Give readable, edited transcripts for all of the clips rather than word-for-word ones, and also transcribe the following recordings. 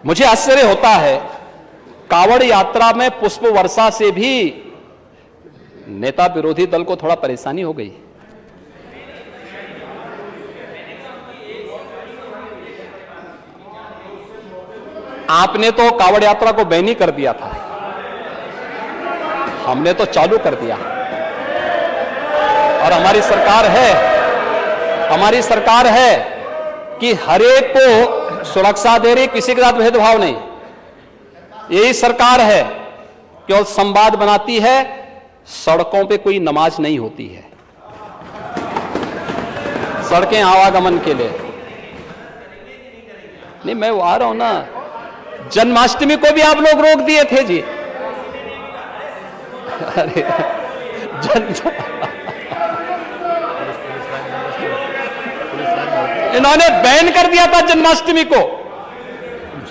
मुझे आश्चर्य होता है, कावड़ यात्रा में पुष्प वर्षा से भी नेता विरोधी दल को थोड़ा परेशानी हो गई। आपने तो कावड़ यात्रा को बैन ही कर दिया था, हमने तो चालू कर दिया। और हमारी सरकार है कि हर एक को सुरक्षा दे रही, किसी के साथ भेदभाव नहीं। यही सरकार है केवल संवाद बनाती है, सड़कों पे कोई नमाज नहीं होती है। सड़कें आवागमन के लिए नहीं, मैं वो आ रहा हूं ना। जन्माष्टमी को भी आप लोग रोक दिए थे जी। अरे इन्होंने बैन कर दिया था जन्माष्टमी को।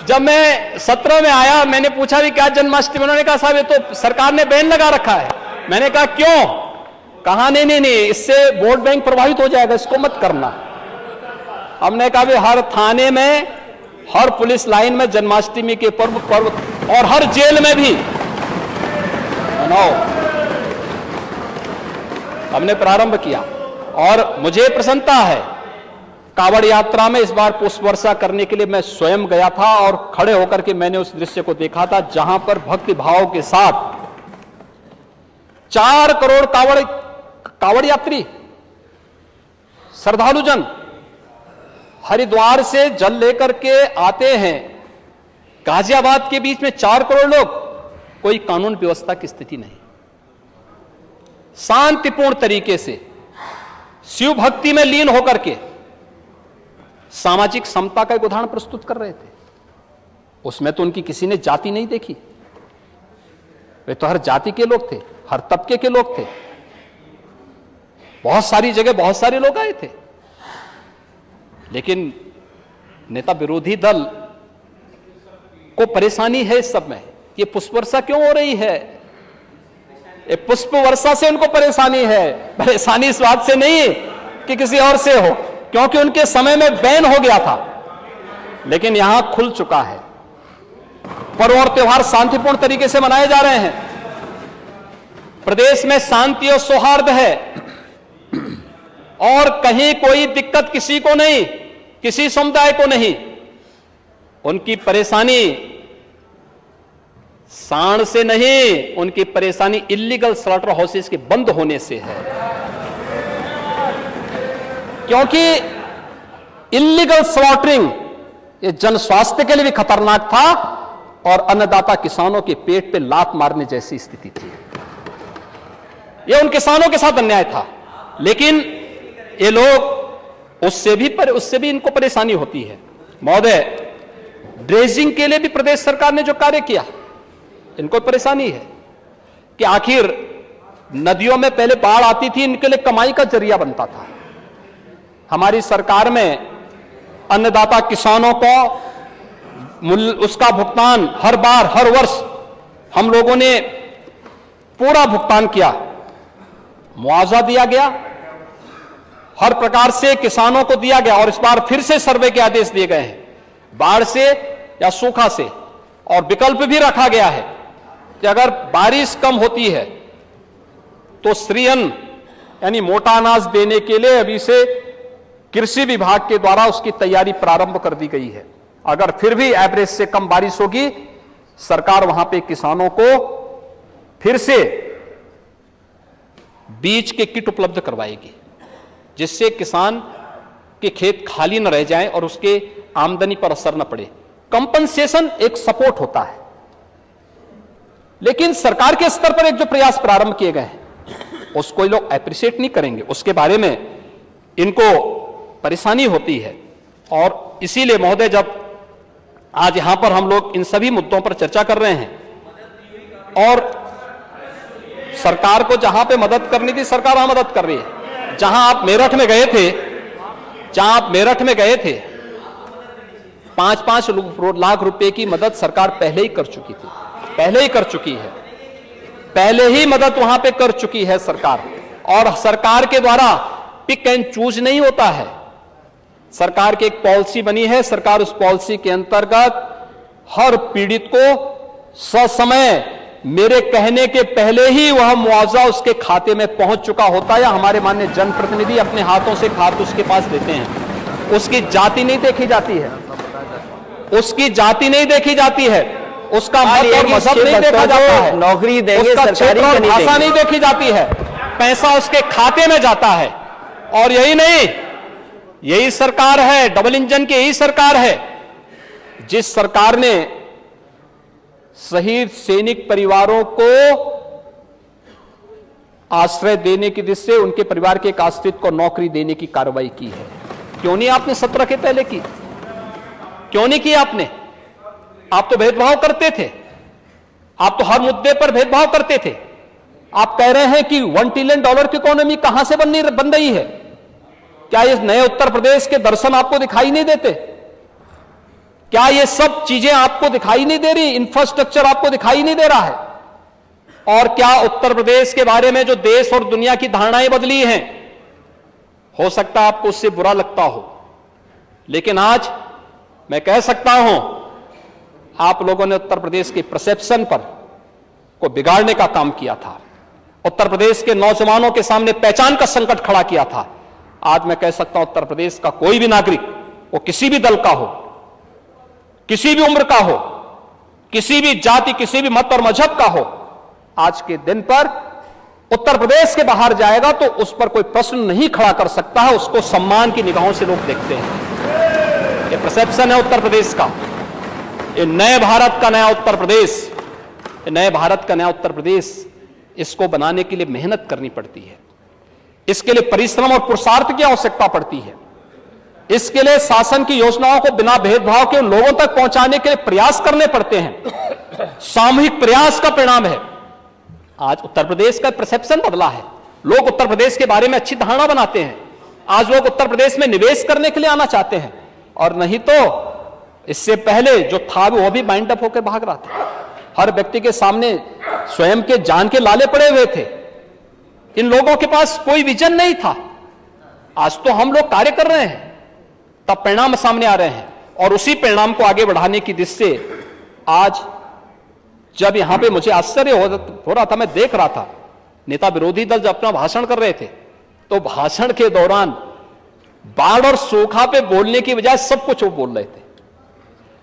जब मैं 17 में आया, मैंने पूछा भी क्या जन्माष्टमी, उन्होंने कहा साहब ये तो सरकार ने बैन लगा रखा है। मैंने कहा क्यों? कहा नहीं, इससे वोट बैंक प्रभावित हो जाएगा, इसको मत करना। हमने कहा भी हर थाने में, हर पुलिस लाइन में जन्माष्टमी के पर्व और हर जेल में भी मनाओ। हमने प्रारंभ किया और मुझे प्रसन्नता है। कावड़ यात्रा में इस बार पुष्प वर्षा करने के लिए मैं स्वयं गया था और खड़े होकर के मैंने उस दृश्य को देखा था जहां पर भक्ति भाव के साथ 4 करोड़ कावड़ यात्री श्रद्धालुजन हरिद्वार से जल लेकर के आते हैं। गाजियाबाद के बीच में 4 करोड़ लोग, कोई कानून व्यवस्था की स्थिति नहीं, शांतिपूर्ण तरीके से शिव भक्ति में लीन होकर के सामाजिक समता का एक उदाहरण प्रस्तुत कर रहे थे। उसमें तो उनकी किसी ने जाति नहीं देखी, वे तो हर जाति के लोग थे, हर तबके के लोग थे। बहुत सारी जगह बहुत सारे लोग आए थे, लेकिन नेता विरोधी दल को परेशानी है इस सब में। ये पुष्प वर्षा क्यों हो रही है? ये पुष्प वर्षा से उनको परेशानी है। परेशानी इस बात से नहीं कि किसी और से हो, क्योंकि उनके समय में बैन हो गया था, लेकिन यहां खुल चुका है। पर्व और त्योहार शांतिपूर्ण तरीके से मनाए जा रहे हैं। प्रदेश में शांति और सौहार्द है और कहीं कोई दिक्कत किसी को नहीं, किसी समुदाय को नहीं। उनकी परेशानी सांड से नहीं, उनकी परेशानी इल्लीगल स्लॉटर हाउसेस के बंद होने से है। क्योंकि इल्लीगल स्लॉटरिंग ये जन स्वास्थ्य के लिए भी खतरनाक था और अन्नदाता किसानों के पेट पे लात मारने जैसी स्थिति थी। ये उन किसानों के साथ अन्याय था, लेकिन ये लोग उससे भी इनको परेशानी होती है। महोदय, ड्रेजिंग के लिए भी प्रदेश सरकार ने जो कार्य किया, इनको परेशानी है कि आखिर नदियों में पहले बाढ़ आती थी, इनके लिए कमाई का जरिया बनता था। हमारी सरकार में अन्नदाता किसानों को उसका भुगतान हर बार हर वर्ष हम लोगों ने पूरा भुगतान किया, मुआवजा दिया गया, हर प्रकार से किसानों को दिया गया। और इस बार फिर से सर्वे के आदेश दिए गए हैं, बाढ़ से या सूखा से, और विकल्प भी रखा गया है कि अगर बारिश कम होती है तो श्रीअन्न यानी मोटा अनाज देने के लिए अभी से कृषि विभाग के द्वारा उसकी तैयारी प्रारंभ कर दी गई है। अगर फिर भी एवरेज से कम बारिश होगी, सरकार वहां पे किसानों को फिर से बीज के किट उपलब्ध करवाएगी, जिससे किसान के खेत खाली न रह जाएं और उसके आमदनी पर असर न पड़े। कंपनसेशन एक सपोर्ट होता है, लेकिन सरकार के स्तर पर एक जो प्रयास प्रारंभ किए गए हैं उसको लोग एप्रिशिएट नहीं करेंगे, उसके बारे में इनको परेशानी होती है। और इसीलिए महोदय, जब आज यहां पर हम लोग इन सभी मुद्दों पर चर्चा कर रहे हैं और सरकार को जहां पे मदद करनी थी सरकार वहां मदद कर रही है। जहां आप मेरठ में गए थे 5-5 लाख रुपए की मदद सरकार पहले ही कर चुकी थी, पहले ही मदद वहां पे कर चुकी है सरकार। और सरकार के द्वारा पिक एंड चूज नहीं होता है, सरकार की एक पॉलिसी बनी है, सरकार उस पॉलिसी के अंतर्गत हर पीड़ित को ससमय मेरे कहने के पहले ही वह मुआवजा उसके खाते में पहुंच चुका होता है, या हमारे माननीय जनप्रतिनिधि अपने हाथों से खाते उसके पास देते हैं। उसकी जाति नहीं देखी जाती है, उसकी जाति नहीं देखी जाती है, उसका मत और मजहब नहीं देखा जाता है, नौकरी देंगे, उसका क्षेत्र और नहीं भाषा नहीं देखी जाती है, पैसा उसके खाते में जाता है। और यही नहीं, यही सरकार है, डबल इंजन की यही सरकार है जिस सरकार ने शहीद सैनिक परिवारों को आश्रय देने की दृष्टि से उनके परिवार के एक आश्रित को नौकरी देने की कार्रवाई की है। क्यों नहीं आपने 17 के पहले की? क्यों नहीं की आपने? आप तो भेदभाव करते थे, आप तो हर मुद्दे पर भेदभाव करते थे। आप कह रहे हैं कि $1 ट्रिलियन की इकोनॉमी कहां से बन रही है? क्या ये नए उत्तर प्रदेश के दर्शन आपको दिखाई नहीं देते? क्या ये सब चीजें आपको दिखाई नहीं दे रही? इंफ्रास्ट्रक्चर आपको दिखाई नहीं दे रहा है? और क्या उत्तर प्रदेश के बारे में जो देश और दुनिया की धारणाएं बदली हैं, हो सकता है आपको उससे बुरा लगता हो, लेकिन आज मैं कह सकता हूं आप लोगों ने उत्तर प्रदेश के परसेप्शन पर को बिगाड़ने का काम किया था, उत्तर प्रदेश के नौजवानों के सामने पहचान का संकट खड़ा किया था। आज मैं कह सकता हूं उत्तर प्रदेश का कोई भी नागरिक, वो किसी भी दल का हो, किसी भी उम्र का हो, किसी भी जाति, किसी भी मत और मजहब का हो, आज के दिन पर उत्तर प्रदेश के बाहर जाएगा तो उस पर कोई प्रश्न नहीं खड़ा कर सकता है, उसको सम्मान की निगाहों से लोग देखते हैं। ये परसेप्शन है उत्तर प्रदेश का। ये नए भारत का नया उत्तर प्रदेश, ये नए भारत का नया उत्तर प्रदेश, इसको बनाने के लिए मेहनत करनी पड़ती है, इसके लिए परिश्रम और पुरुषार्थ की आवश्यकता पड़ती है, इसके लिए शासन की योजनाओं को बिना भेदभाव के उन लोगों तक पहुंचाने के लिए प्रयास करने पड़ते हैं। सामूहिक प्रयास का परिणाम है आज उत्तर प्रदेश का परसेप्शन बदला है। लोग उत्तर प्रदेश के बारे में अच्छी धारणा बनाते हैं। आज लोग उत्तर प्रदेश में निवेश करने के लिए आना चाहते हैं, और नहीं तो इससे पहले जो था वो भी माइंड अप होकर भाग रहा था। हर व्यक्ति के सामने स्वयं के जान के लाले पड़े हुए थे। इन लोगों के पास कोई विजन नहीं था। आज तो हम लोग कार्य कर रहे हैं, तब परिणाम सामने आ रहे हैं, और उसी परिणाम को आगे बढ़ाने की दृष्टि से आज जब यहां पे मुझे आश्चर्य हो रहा था, मैं देख रहा था नेता विरोधी दल जब अपना भाषण कर रहे थे, तो भाषण के दौरान बाढ़ और सूखा पे बोलने की बजाय सब कुछ वो बोल रहे थे,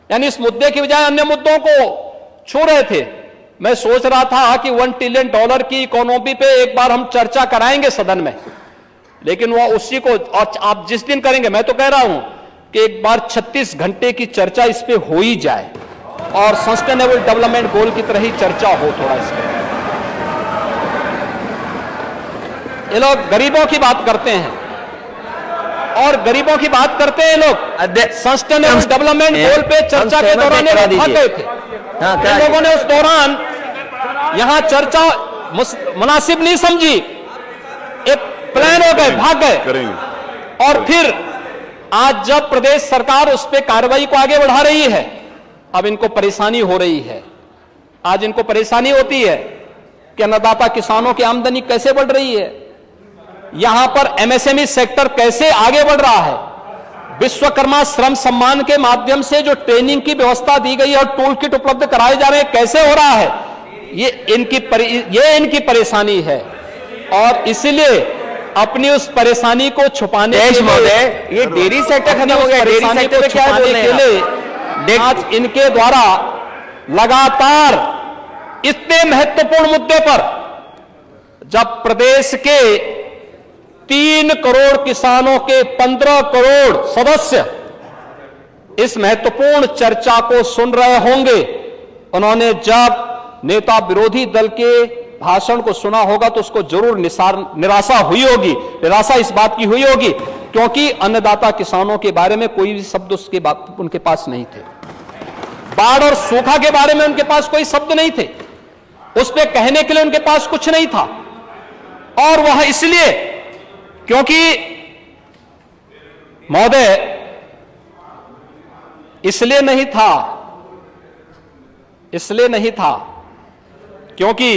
यानी इस मुद्दे की बजाय अन्य मुद्दों को छू रहे थे। मैं सोच रहा था कि $1 ट्रिलियन की इकोनॉमी पे एक बार हम चर्चा कराएंगे सदन में, लेकिन वो उसी को, और आप जिस दिन करेंगे, मैं तो कह रहा हूं कि एक बार 36 घंटे की चर्चा इस पे हो ही जाए, और सस्टेनेबल डेवलपमेंट गोल की तरह ही चर्चा हो थोड़ा इस पे। ये लोग गरीबों की बात करते हैं, और गरीबों की बात करते हैं लोग, सस्टेनेबल डेवलपमेंट गोल पे चर्चा के दौरान भाग गए थे। इन लोगों ने उस दौरान यहां चर्चा मुनासिब नहीं समझी, एक प्लान हो गए, भाग गए, और फिर आज जब प्रदेश सरकार उस पे कार्रवाई को आगे बढ़ा रही है, अब इनको परेशानी हो रही है। आज इनको परेशानी होती है कि अन्नदाता किसानों की आमदनी कैसे बढ़ रही है, यहां पर एमएसएमई सेक्टर कैसे आगे बढ़ रहा है, विश्वकर्मा श्रम सम्मान के माध्यम से जो ट्रेनिंग की व्यवस्था दी गई और टूल किट उपलब्ध कराए जा रहे हैं, कैसे हो रहा है, ये इनकी परेशानी है। और इसलिए अपनी उस परेशानी को छुपाने के लिए, ये डेयरी सेक्टर खत्म हो गया, डेयरी सेक्टर पे क्या बोल रहे हैं? आज इनके द्वारा लगातार इतने महत्वपूर्ण मुद्दे पर, जब प्रदेश के 3 करोड़ किसानों के 15 करोड़ सदस्य इस महत्वपूर्ण चर्चा को सुन रहे होंगे, उन्होंने जब नेता विरोधी दल के भाषण को सुना होगा तो उसको जरूर निराशा हुई होगी। निराशा इस बात की हुई होगी क्योंकि अन्नदाता किसानों के बारे में कोई भी शब्द उनके पास नहीं थे। बाढ़ और सूखा के बारे में उनके पास कोई शब्द नहीं थे, उस पर कहने के लिए उनके पास कुछ नहीं था। और वह इसलिए क्योंकि महोदय इसलिए नहीं था क्योंकि